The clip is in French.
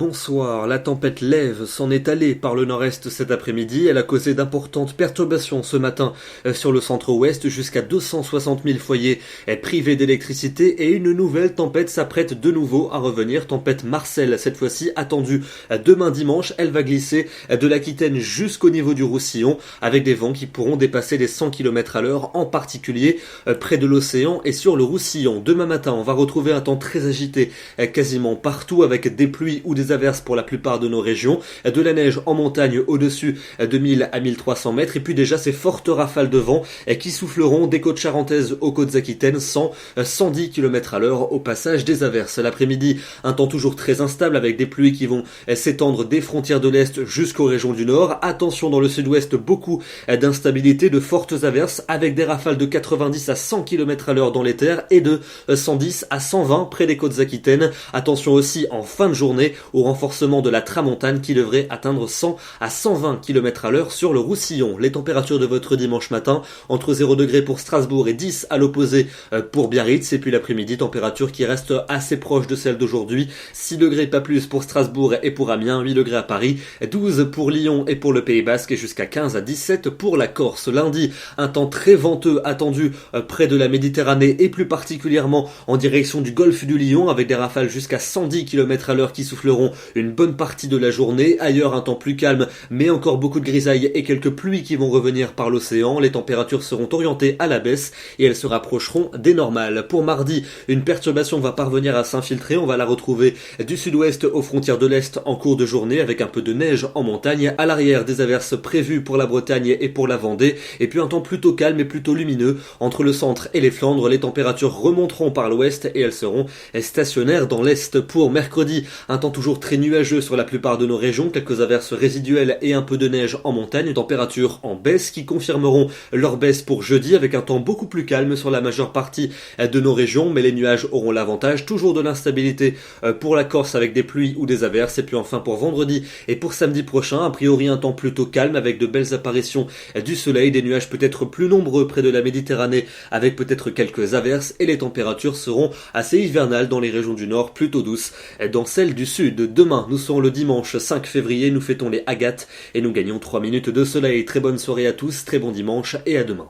bonsoir. La tempête Lève s'en est allée par le nord-est cet après-midi. Elle a causé d'importantes perturbations ce matin sur le centre-ouest. Jusqu'à 260 000 foyers privés d'électricité et une nouvelle tempête s'apprête de nouveau à revenir. Tempête Marcel, cette fois-ci attendue demain dimanche. Elle va glisser de l'Aquitaine jusqu'au niveau du Roussillon avec des vents qui pourront dépasser les 100 km à l'heure, en particulier près de l'océan et sur le Roussillon. Demain matin, on va retrouver un temps très agité quasiment partout avec des pluies ou des averses pour la plupart de nos régions, de la neige en montagne au-dessus de 1000 à 1300 mètres et puis déjà ces fortes rafales de vent qui souffleront des côtes charentaises aux côtes aquitaines 110 km à l'heure au passage des averses. L'après-midi, un temps toujours très instable avec des pluies qui vont s'étendre des frontières de l'Est jusqu'aux régions du Nord. Attention dans le sud-ouest, beaucoup d'instabilité, de fortes averses avec des rafales de 90 à 100 km à l'heure dans les terres et de 110 à 120 près des côtes aquitaines. Attention aussi en fin de journée au renforcement de la tramontane qui devrait atteindre 100 à 120 km à l'heure sur le Roussillon. Les températures de votre dimanche matin, entre 0 degrés pour Strasbourg et 10 à l'opposé pour Biarritz. Et puis l'après-midi, température qui reste assez proche de celle d'aujourd'hui. 6 degrés pas plus pour Strasbourg et pour Amiens, 8 degrés à Paris, 12 pour Lyon et pour le Pays Basque et jusqu'à 15 à 17 pour la Corse. Lundi, un temps très venteux attendu près de la Méditerranée et plus particulièrement en direction du golfe du Lion avec des rafales jusqu'à 110 km à l'heure qui souffleront une bonne partie de la journée. Ailleurs, un temps plus calme, mais encore beaucoup de grisailles et quelques pluies qui vont revenir par l'océan. Les températures seront orientées à la baisse et elles se rapprocheront des normales. Pour mardi, une perturbation va parvenir à s'infiltrer. On va la retrouver du sud-ouest aux frontières de l'Est en cours de journée avec un peu de neige en montagne. À l'arrière, des averses prévues pour la Bretagne et pour la Vendée. Et puis un temps plutôt calme et plutôt lumineux entre le centre et les Flandres. Les températures remonteront par l'ouest et elles seront stationnaires dans l'est. Pour mercredi, un temps toujours très nuageux sur la plupart de nos régions, quelques averses résiduelles et un peu de neige en montagne, températures en baisse qui confirmeront leur baisse pour jeudi avec un temps beaucoup plus calme sur la majeure partie de nos régions, mais les nuages auront l'avantage, toujours de l'instabilité pour la Corse avec des pluies ou des averses, et puis enfin pour vendredi et pour samedi prochain, a priori un temps plutôt calme avec de belles apparitions du soleil, des nuages peut-être plus nombreux près de la Méditerranée avec peut-être quelques averses et les températures seront assez hivernales dans les régions du nord, plutôt douces dans celles du sud. Demain, nous serons le dimanche 5 février, nous fêtons les Agates et nous gagnons 3 minutes de soleil. Très bonne soirée à tous, très bon dimanche et à demain.